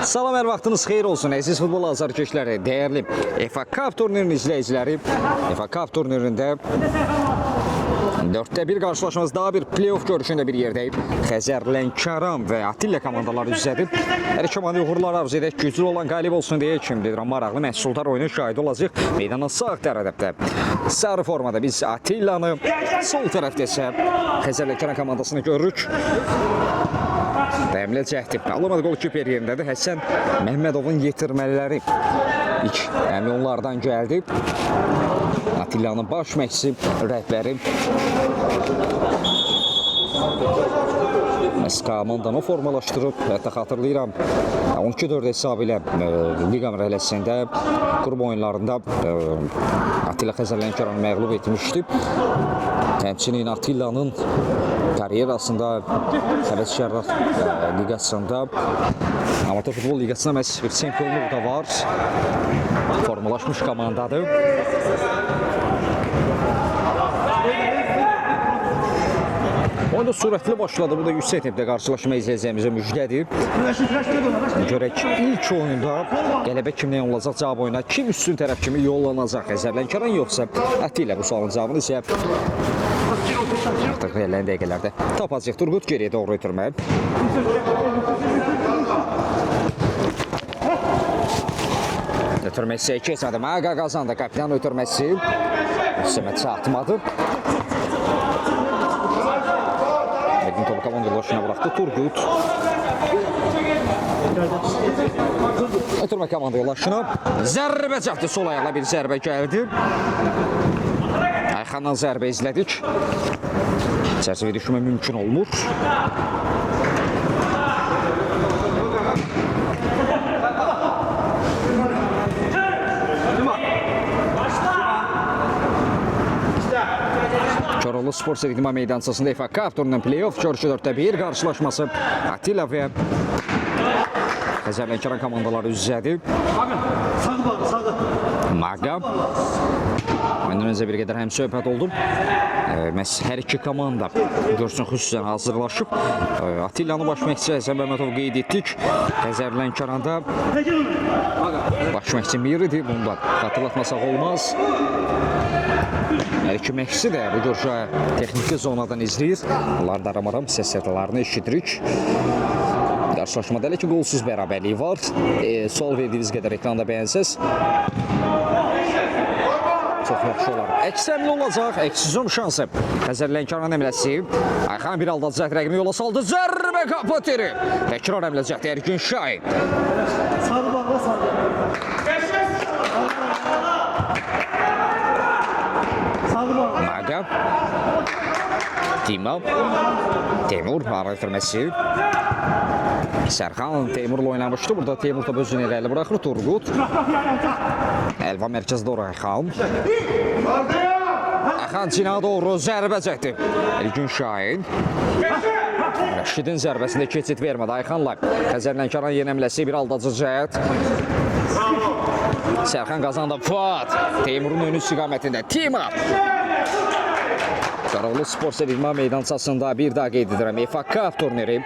Salam, hər vaxtınız xeyir olsun əziz futbol azarkeşləri, dəyərli FA Cup turnirinin izləyiciləri. FA Cup turnirində 4-də 1 qarşılaşmamız daha bir play-off görüşündə bir yerdəyib. Xəzər, Lənkəran və Atilla komandaları üzrədir. Hər iki komanda uğurlar arzu edək, güclü olan qalib olsun deyə kim dedir, maraqlı məhsuldar oyunun şahidi olacaq. Meydana sağ tərəfdə sarı formada biz Attillanı, sol tərəfdə isə Xəzər, Lənkəran komandasını görürük. Dəmlə cəhdi alamadı, qol-kiper yerindədir. Həsən Məhmədovun yetirmələri ilk onlardan gəldi. Attillanın baş məqsi rəhbəri komandanı formalaşdırıb. Hətta xatırlayıram 12-4 hesabı ilə liqa mərhələsində qrup oyunlarında Attilla Xəzər Lənkəranı məğlub etmişdi. Həmçinin Attillanın karyerasında Həvəskərlər liqasında, amatör futbol liqasında məhz bir çempionluq da var. Formalaşmış komandadır. Oyunda sürətli başladı. Bu da yüksək tempdə qarşılaşma izləyəcəyimizə müjdədir. Görək ilk oyunda qələbə kimdən olacaq, cavab oyuna kim üstün tərəf kimi yollanacaq? Xəzər Lənkəran yoxsa Attilla? Bu sualın cavabını isə artıq verilən dəqiqələrdə tapacaq. Turqut geriyə doğru ötürmə. Ötürməsi keçmədi. Maqa qazandı. Kapitan ötürməsi. Səmət çatmadı. Edin topu komanda yoldaşına bıraktı. Turgut. Ötürmə komanda yoldaşına. Zərbə çaktı. Sol ayaqla bir zərbə gəldi. Ayxandan zərbə izlədik. Çərçivə düşmə mümkün olmur. Koroğlu Spor Sevdima meydancasında FA Cup turnunun play-off görüşü 4-də 1 qarşılaşması Attilla və Xəzər Lənkəran komandaları üzrədir. Maqa. Məndən öncə bir qədər həm söhbət oldu. Hər iki komanda görsün xüsusən hazırlaşıb. Attillanı baş məqçi Həsən Məhmədov qeyd etdik. Xəzər Lənkəranda baş məqçi Miridir. Bunu da xatırlatmasaq olmaz. Hər iki məqçi də bu görüşü texniki zonadan izləyir. Bunlar da aram-aram səs sədalarını eşidirik. Qarşılaşmada elə ki, qolsuz bərabərliyi var. Sual verdiyiniz qədər ekranda bəyənsəz çox yaxşı olar. Əksəmli olacaq, əksizom şansı. Xəzər Lənkəran əmləsi. Ayxan bir alda cəhd rəqimi yola saldı. Zərbə qapı tiri. Təkrar əmlə cəhd Ergin Şahin. Sarı bağla sarı. Maqa. Dima. Teymur ara ötürməsi. Sərxan Teymurla oynamışdı. Burada Teymur da özünü irəli bıraxır. Turgut. Əlva mərkəzdə ora Ayxan. Ayxan Cina doğru zərbə çəkdi. Ergin Şahin. Rəşidin zərbəsində keçid vermədi. Ayxanla Xəzər Lənkəran yenəmləsi bir aldacı cəhət. Sərxan qazandı. Fuat. Teymurun önü istiqamətində. Tima. Koroğlu Spor Sevdima meydancasında bir daha qeyd edirəm. FA Cup turniri.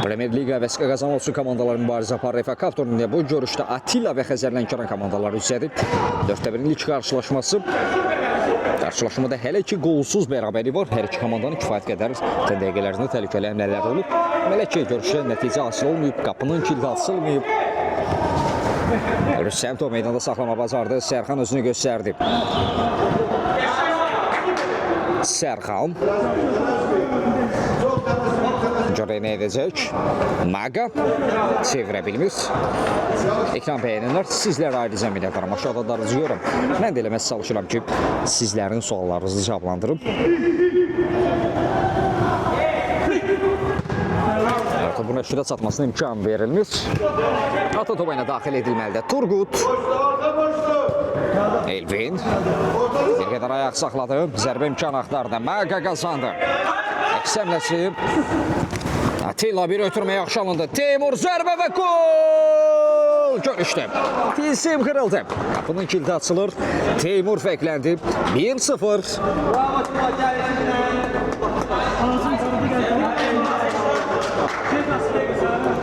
Premier Liga və SK Qazan olsun komandaları mübarizə aparır. FA Cup turnirində bu görüşdə Attilla və Xəzər Lənkəran komandaları üzrədir. 4-də 1-in ilk qarşılaşması. Qarşılaşmada hələ ki qolsuz bərabərlik var. Hər iki komandanın kifayət qədər dəqiqələrində təhlükəli həmlələr olub. Hələ ki görüşdə nəticə hasil olmayıb, qapının kilidi açılmayıb. Rüstəm top meydanda saxlama bacardı. Sərxan özünü göstərdi. Sərxan. Görək nə edəcək. Maqa çevirə bilmir. Ekran bəyənirlər. Sizlər ayrıca minnətdaram. Aşağıda darıcıyorum. Mən də eləməz çalışıram ki, sizlərin suallarınızı cavablandırım. Topun rəşidə çatmasına imkan verilmir. Ata topa ilə daxil edilməlidir. Turgut. Elvin. Bir qədər ayaq saxladı. Zərbə imkan axtardı. Maqa qazandı. Əksəmləsi. Attilla bir ötürmə yaxşı alındı. Teymur zərbə və gol! Görüşdü. Tilsim qırıldı. Qapının kilidi açılır. Teymur fərqləndi. 1-0.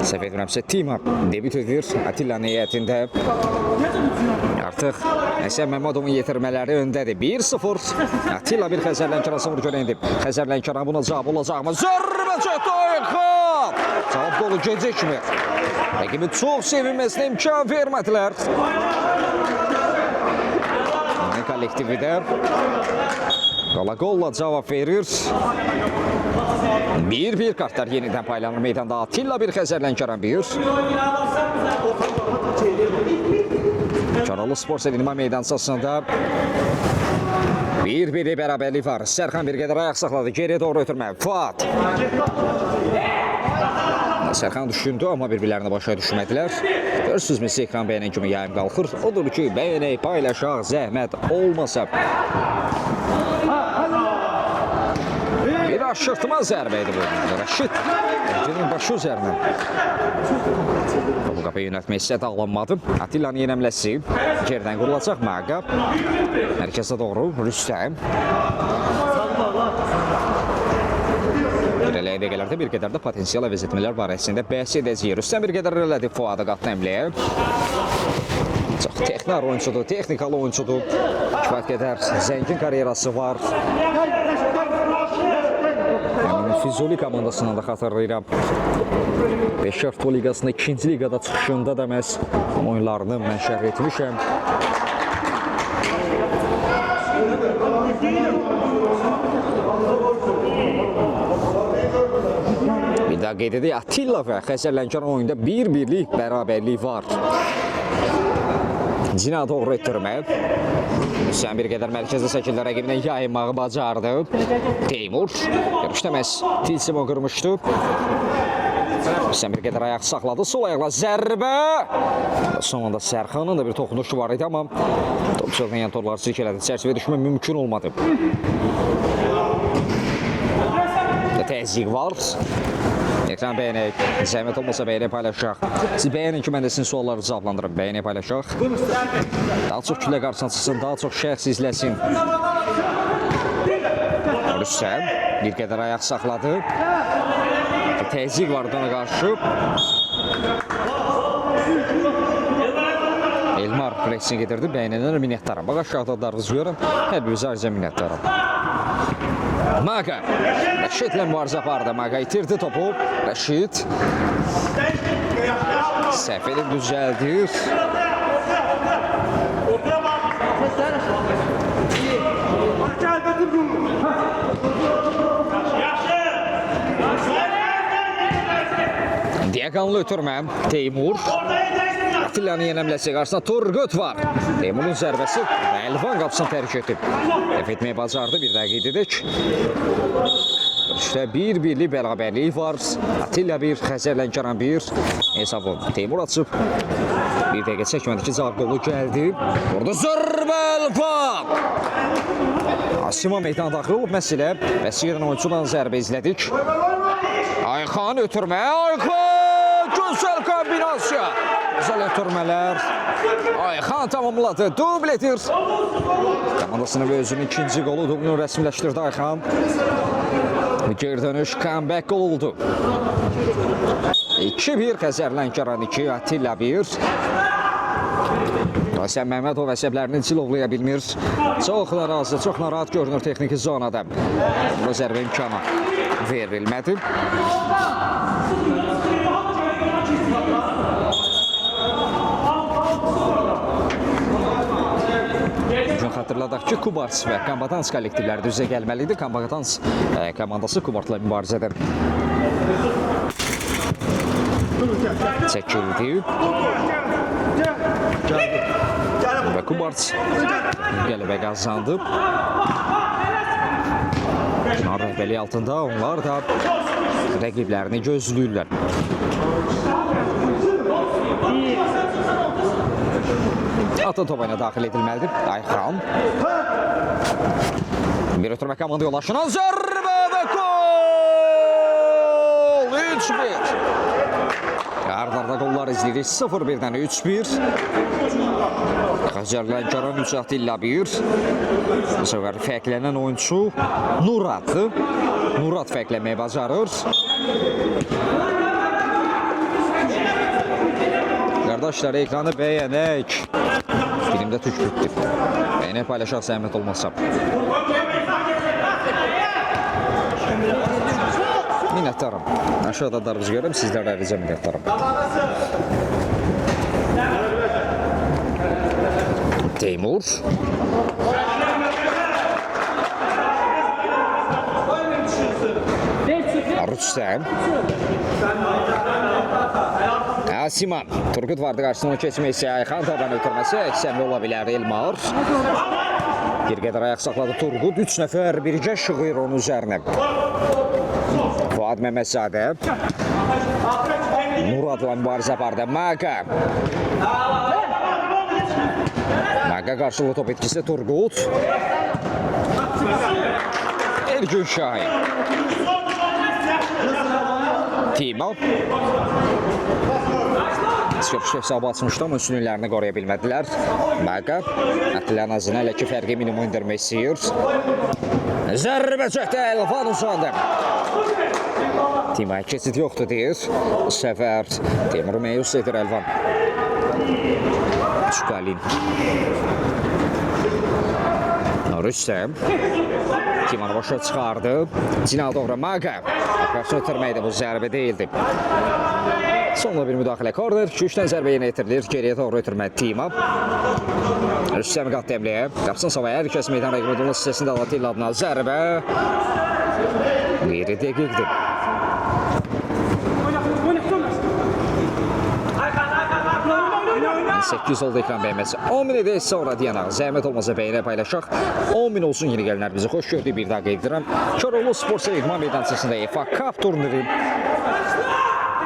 səhv etmirəmsə Tima debüt edir Atilla'nın heyətində. Artıq Həsən Məmmədovun yetirmələri öndədir. 1-0. Atilla bir Xəzər Lənkəran 0 görə indi. Xəzər Lənkəran buna cavab olacaqmı? Zərbə çəkdi Ayxan! Cavab dolu gecikmir. Rəqibi çox sevinməsinə imkan vermədilər. Kollektivi də qola cavab verir. 1-1 kartlar yenidən paylanır meydanda. Atilla bir Xəzər Lənkəran 1. Karalı Spor Sevinmə meydancasında 1-1 bərabərlik var. Sərxan bir qədər ayaq saxladı. Geriyə doğru ötürmə. Fuat. Sərxan düşündü, amma bir-birlərinə başa düşmədilər. Görürsünüzmü, siz ekran bəyənən kimi yayım qalxır. Odur ki, bəyənək, paylaşaq, zəhmət olmasa. Bir aşırtma zərbə idi bu. Rəşid, Rəşidin başı üzərindən. Bu qapı yönətmək isə dağlanmadı. Atilla'nın yenəmləsi. Gerdən qurulacaq Məqab. Mərkəzə doğru Rüstəm. İrəliyə dəqiqələrdə bir qədər də potensial əvəz etmələr barəsində bəhs edəcəyik. Rüstəm bir qədər elədi Fuadı qatdı əmliyə. Çox texnar oyuncudur, texnikalı oyuncudur. Kifayət qədər zəngin karyerası var. Füzuli komandasından da xatırlayıram. Beşər Futbol Liqasında 2-ci liqada çıxışında da məhz oyunlarını mən şərh etmişəm. Bir daha qeyd edək, Atilla və Xəzər Lənkəran oyunda 1-1'lik bərabərlik var. Cina doğru etdirmə. Hüseyin bir qədər mərkəzdə şəkildə rəqibinə yayınmağı bacardı. Teymur. Görüşdə məhz Tilsimo qırmışdı. Hüseyin bir qədər ayaq saxladı. Sol ayaqla zərbə. Son anda Sərxanın da bir toxunuşu var idi, amma top çöldən torları silkələdi. Çərçivə düşmə mümkün olmadı. Təzyiq var. Ekran bəyənək. Zəhmət olmasa bəyənək paylaşaq. Siz bəyənin ki, mən də sizin sualları cavablandırım. Bəyənək paylaşaq. Daha çox külə qarşısına çıxsın, daha çox şəxs izləsin. Rüstəm bir qədər ayaq saxladı. Təzyiq var ona qarşı. Elmar pressing edirdi. Bəyənənlər minnətdaram. Bax aşağıda darğızıyorum. Hər bir ayrıca minnətdaram. Maqa. Rəşidlə mübarizə apardı. Maqa itirdi topu. Rəşid. Səhv edib düzəldir. Diaqanlı ötürmə. Teymur. Atilla'nın yenəmləsi qarşısında Turgut var. Teymurun zərbəsi Əlvan qapısını tərk edib. Dəf etməyə bacardı, bir daha qeyd edək. İşte 1-1'lik bərabərlik var. Atilla 1, Xəzər Lənkəran 1. Hesabı Teymur açıb. Bir dəqiqə çəkmədi ki, cavab qolu gəldi. Orada zərbə Əlvan. Asima meydana daxil olub məsələ. Vəsiyyədən oyuncudan zərbə izlədik. Ayxan ötürmə. Ayxan! Gözəl kombinasiya. Güzel ötürmələr. Ayxan tamamladı. Dubletir. Komandasının və özünün ikinci qolu dublunu rəsmiləşdirdi Ayxan. Geri dönüş comeback gol oldu. 2-1 Xəzər Lənkəran 2, Atilla 1. Həsən Məmmədov əsəblərini cilovlaya bilmir. Çox narazı, çox narahat görünür texniki zonada. Bu zərbə imkanı verilmədi. Xatırladaq ki, Kubarts və Kambatans kollektivləri düzə gəlməlidir. Kambatans komandası Kubartla mübarizədir. Çəkildi. Və Kubarts qələbə qazandı. Pınar rəhbəliyi altında onlar da rəqiblərini gözləyirlər. Atın topa daxil edilməlidir. Ayxan. Bir ötürmə komanda yollaşınan zərbə və gol! 3-1. Ardarda qollar izləyirik. 0-1-dən 3-1. Xəzər Lənkəran 3, Atilla 1. Bu səfər fərqlənən oyuncu Nuratdır. Nurat fərqlənməyə bacarır. Qardaşlar, ekranı bəyənək. Filmdə tük bitdi. Bəyənək paylaşaq zəhmət olmasa. Minnətdarım. Aşağıda darımızı görürüm, sizlərlə ricə minnətdarım. Teymur. Rüstəm. Asiman. Turgut vardı qarşısına keçmək isə Ayxan taban ötürməsi əksəmli ola bilər Elmar. Bir qədər ayaq saxladı Turgut. 3 nəfər birgə şığıyır onun üzərinə. Fuad Məmmədzadə. Muradla mübarizə apardı. Maqa. Maqa qarşılığı top etkisi Turgut. Ergün Şahin. Timo. Skörpüş hesabı açmışdı ama üstünlüklərini qoruya bilmədilər. Maqa. Atilla Nazını hələ ki fərqi minimum indirmək istəyir. Zərbə çəkdi Elvan uzandı. Timo keçid yoxdur deyir. Səfər Teymur məyus edir Elvan. Çukalin. Rüstəm. Timanı başa çıxardı. Cinal doğru Maqa. Qarşı ötürməkdə bu zərbə deyildi. Sonla bir müdaxilə korner. 2-3-dən zərbə yenə etirilir. Geriyə doğru ötürmədi Timo. Rüstəm qatdı əmliyə. Qapısını savaya hər kəs meydan rəqmədonun sitəsində Atilla adına zərbə. Qeyri dəqiqdir. 8 oldu ekran bəyənməsi. 10 min edək sonra deyanaq. Zəhmət olmasa bəyənə paylaşaq. 10 min olsun yeni gələnlər bizi xoş gördük. Bir daha qeyd edirəm. Koroğlu Spor Seyidman meydancasında FA Cup turniri.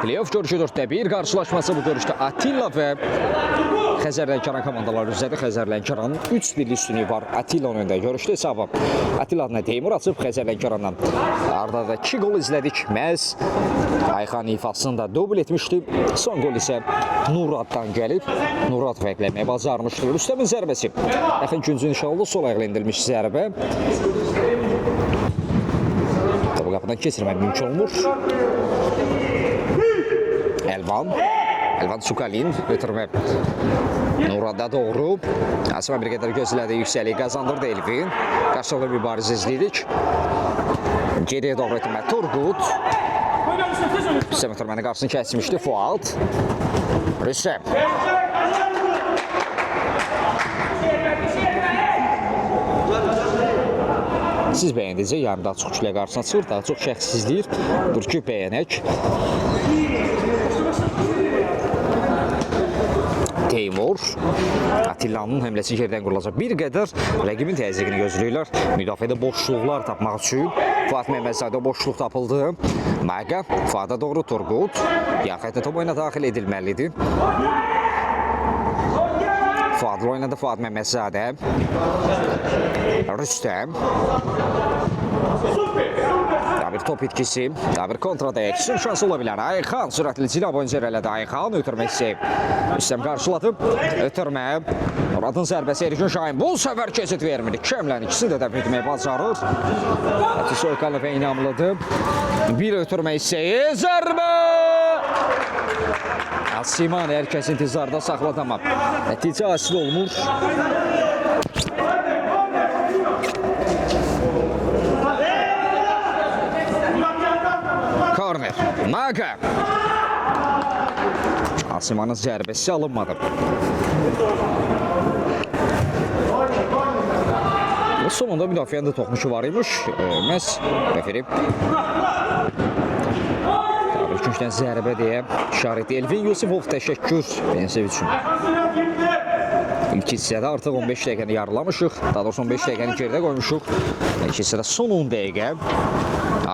Playoff görüşü 4-1 qarşılaşması bu görüşdə Atilla və Xəzər Lənkəran komandaları üzrədir. Xəzər Lənkəranın 3-1 üstünlüyü var Atilla önündə. Görüşdə hesabı Atilla adına Teymur açıb Xəzər Lənkərandan. Ardada 2 gol izlədik. Məhz Ayxan ifasında dubl etmişdi. Son gol isə Nuraddan gəlib. Nurad fərqləməyə bacarmışdır. Rüstəmin zərbəsi. Yaxın güncü nişanlı sol ayaqla endirilmiş zərbə. Topu qapıdan keçirmək mümkün olmur. Elvan. Elvan Çukalin götürmə Nurada doğru. Asiman bir qədər gözlədi, yüksəliyi qazandırdı Elvin. Qarşılıqlı mübarizə izlədik. Geriyə doğru ötürmə Turgut. Rüstəm ötürməni qarşısını kəsmişdi Fuad. Rüstəm. Siz bəyəndicə yarım daha çox külə qarşısına çıxır, daha çox şəxsizləyir. Dur ki, bəyənək. Teymur. Atilla'nın həmləsi yerdən qurulacaq. Bir qədər rəqibin təzyiqini gözləyirlər. Müdafiədə boşluqlar tapmaq üçün. Fuad Məmmədzadə boşluq tapıldı. Maqa. Fuada doğru Turgut. Yaxətə top oyuna daxil edilməlidir. Fuadla oynadı Fuad Məmmədzadə. Rüstəm. Daha bir top itkisi, daha bir kontrada eksin şansı ola bilər. Ayxan sürətli Cina boyunca elədi. Ayxan ötürmək istəyib. Rüstəm qarşıladı. Ötürmə. Muradın zərbəsi Ergün Şahin. Bu səfər keçid vermir. Kəmlən ikisini də dəf etməyə bacarır. Əti Soykanlı və inamlıdır. Bir ötürmək istəyib. Zərbə! Asiman hər kəs intizarda saxladı amma nəticə hasil olmur. Korner. Maqa. Asimanın zərbəsi alınmadı. Sonunda müdafiəndə toxunuşu var imiş. Məhz referi üçüncüdən zərbə deyə işarət Elvin Yusifov təşəkkür Bensev üçün. İlk hissədə artıq 15 dəqiqəni yarılamışıq. Daha doğrusu 15 dəqiqəni geridə qoymuşuq. İlk hissədə son 10 dəqiqə.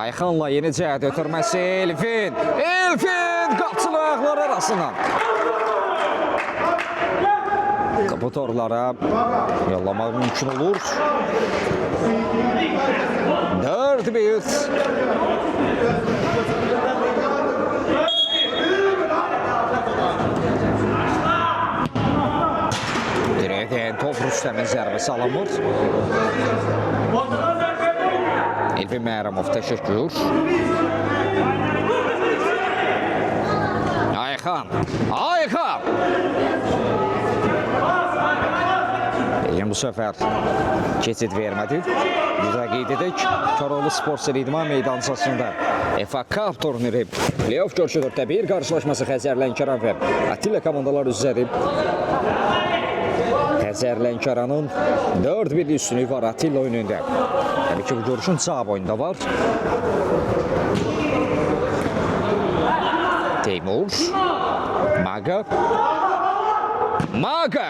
Ayxanla yeni cəhət ötürməsi Elvin. Elvin qapçılı ayaqları arasından. Kaputorlara yollamaq mümkün olur. 4-1. Dirəkdən top Rüstəmin zərbəsi alınmır. Elvin Məhərəmov təşəkkür. Ayxan. Ayxan. bu səfər keçid vermədi. Bir də qeyd edək, Koroğlu Sport İdman Meydançasında FA Cup turniri playoff görüşü 4-1 qarşılaşması Xəzər Lənkəran və Atilla komandalar üzrədir. Xəzər Lənkəranın 4-1 üstünlüyü var Atilla oyununda. Təbii ki, bu görüşün cavab oyunda var. Teymur, Maga, Maga.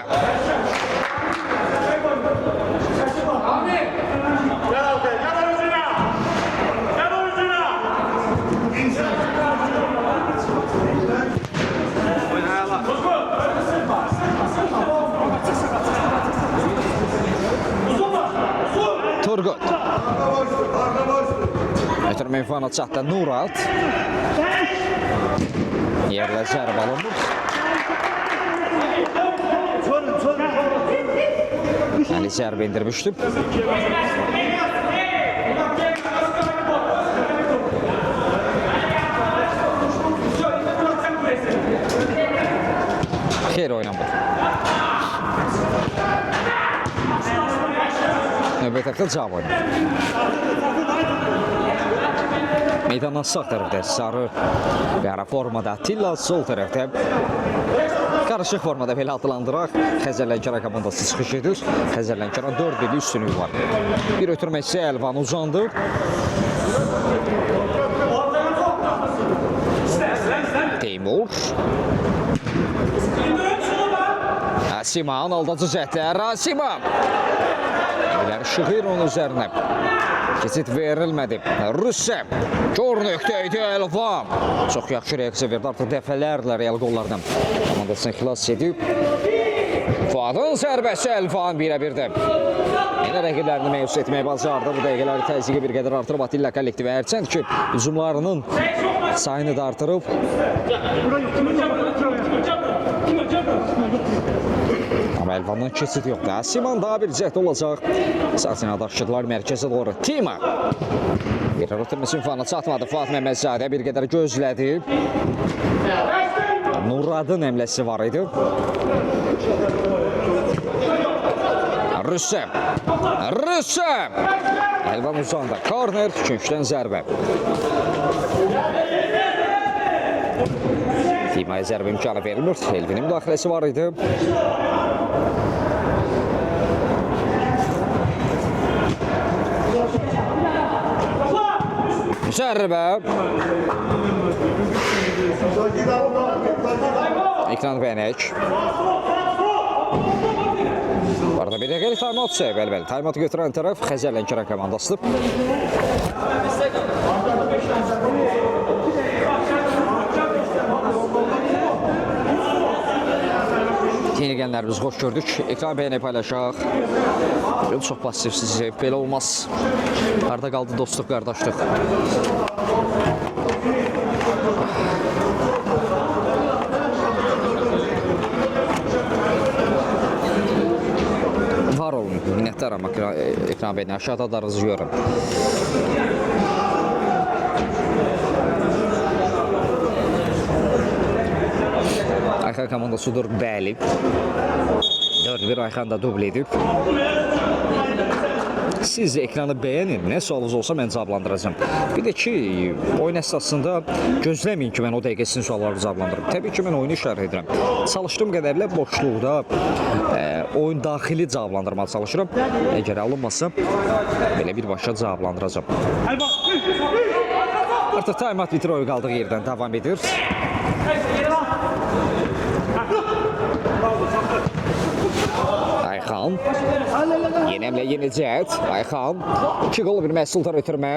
Turgut. Ötürmə infana çatdı Nurat. Yerlə zərbə alınır. Ali zərbə indirmişdi. Xeyr oynamır. Növbət haqda cavab oynayır. Meydanın sağ tərəfdə sarı qara formada Atilla, sol tərəfdə qarışıq formada belə adlandıraq. Xəzər Lənkəran komandası çıxış edir. Xəzər Lənkəran 4-1 üstünlüyü var. Bir ötürmə isə Əlvan uzandı. Teymur. Asiman aldacı cəhdlər. Asiman. İləri şığır onun üzərinə. Keçid verilmədi. Rüssəm. Kör nöqtəydi Əlvan. Çox yaxşı reaksiya verdi. Artıq dəfələrlə real qollardan komandasını xilas edib. Fuadın zərbəsi Əlvan 1-1-də. Yenə rəqiblərini məyus etməyə bacardı. Bu dəqiqələri təzyiqi bir qədər artırıb Atilla kollektivi. Hərçənd ki, hücumlarının sayını da artırıb. Amma Əlvandan keçid yoxdur. Asiman daha bir cəhd olacaq. Əsasına daşıdılar mərkəzə doğru. Tima. Bir ötürməsi infana çatmadı. Fuad Məmmədzadə bir qədər gözlədi. Nuradın əmləsi var idi. Rüssəm. Rüssəm. Əlvan uzandı. Korner, künçdən zərbə. Timaya zərbə imkanı verilmir. Elvinin müdaxiləsi var idi. Zərbə. İkran Bənək. Bu arada bir dəqiqəlik time-out sayıb, bəli. Time-out götürən tərəf Xəzər Lənkəran komandasıdır. Yenilgənlərimiz xoş gördük. Ekran Bənək paylaşaq. Çox pasifsiz, belə olmaz. Harada qaldı dostluq, qardaşlıq. Var olun, minnətdaram Ekran Bənək. Aşağıda darınızı görürüm. Ayxan komandasıdır, bəli. 4-1 Ayxan da dubl edib. Siz ekranı bəyənin, nə sualınız olsa mən cavablandıracağım. Bir də ki, oyun əsasında gözləməyin ki, mən o dəqiqə sizin suallarınızı cavablandırım. Təbii ki, mən oyunu şərh edirəm. Çalışdığım qədərlə boşluqda oyun daxili cavablandırmağa çalışıram. Əgər alınmasa, belə birbaşa cavablandıracağım. Artıq time-out bitir, oyun qaldığı yerdən davam edir. Ayxan. Yenəmlə yeni cəhət. Ayxan. 2 qol bir məhsuldan ötürmə.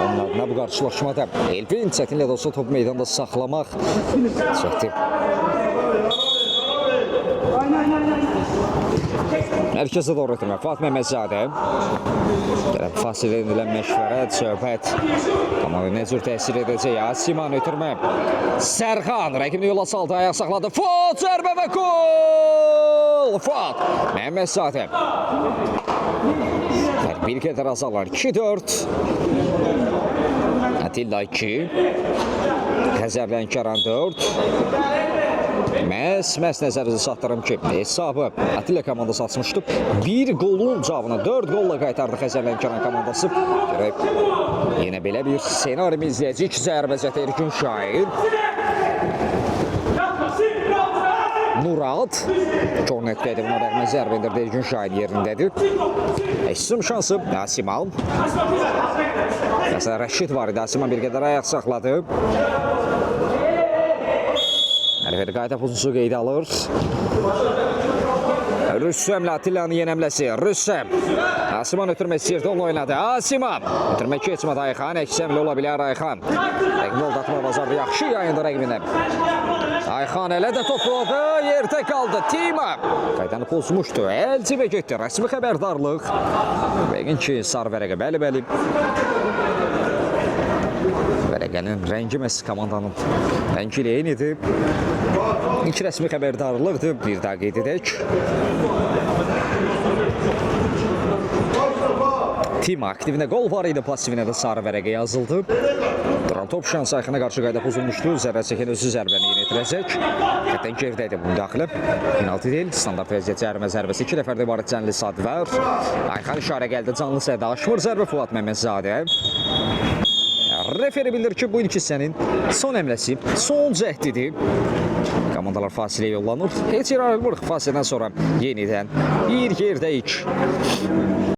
Onun adına bu qarşılaşmada Elvin çətinlə də olsa topu meydanda saxlamaq çəkdi. Mərkəzə doğru ötürmə. Fuad Məmmədzadə. Fasilə edilən məşvərət, söhbət. Komanda nə cür təsir edəcək? Asiman ötürmə. Sərxan rəqibini yola saldı, ayaq saxladı. Fuad zərbə və gol! Fuad Məmmədzadə. Bir qədər azalır. 2-4. Atilla 2. Xəzər Lənkəran 4. Məhz nəzərinizi çatdırım ki, hesabı Atilla komandası açmışdı. Bir qolun cavabına 4 qolla qaytardı Xəzər Lənkəran komandası. Yenə belə bir senarimi izləyəcək. Zərbəcət Ergün Şair. Murad kornetdədir, buna rəğmən zərbə endirdi, Ergün Şahin yerindədir. Əsim şansı Asimal. Məsələn, Rəşid var idi, Asimal bir qədər ayaq saxladı. Əlifəri qayda pozunsu qeydə alır. Rüssəmlə Attillanın yenəmləsi. Rüssəm. Asiman ötürmək istəyirdi, onu oynadı. Asiman. Ötürmək keçmədi Ayxan. Əksəmli ola bilər Ayxan. Rəqmi oldatma bazardı. Yaxşı yayındı rəqminə. Ayxan elə də topladı. Yerdə qaldı. Tima. Qaydanı pozmuşdu. Əlcibə getdi. Rəsmi xəbərdarlıq. Bəgin ki, sarı vərəqə. Bəli. Vərəqənin rəngi məhz komandanın rəngi ilə eynidir. İlk rəsmi xəbərdarlıqdır. Bir daha qeyd edək. Tima aktivinə qol var idi, pasivinə də sarı vərəqə yazıldı. Duran top şansı Ayxana qarşı qayda pozulmuşdu. Zərrə çəkən özü zərbəni yetirəcək. Xətdən gerdəydi bu müdaxilə. Penalti deyil, standart vəziyyət cərimə zərbəsi. 2 nəfərdə ibarət Cənli Sadvər. Ayxan işarə gəldi, Canlı Sədə aşmır zərbə Fuad Məmmədzadə. Referi bilir ki, bu ilk hissənin son əmləsi, son cəhdidir. Komandalar fasilə yollanır. Heç yer ayrılmırıq fasilədən sonra yenidən bir yerdəyik.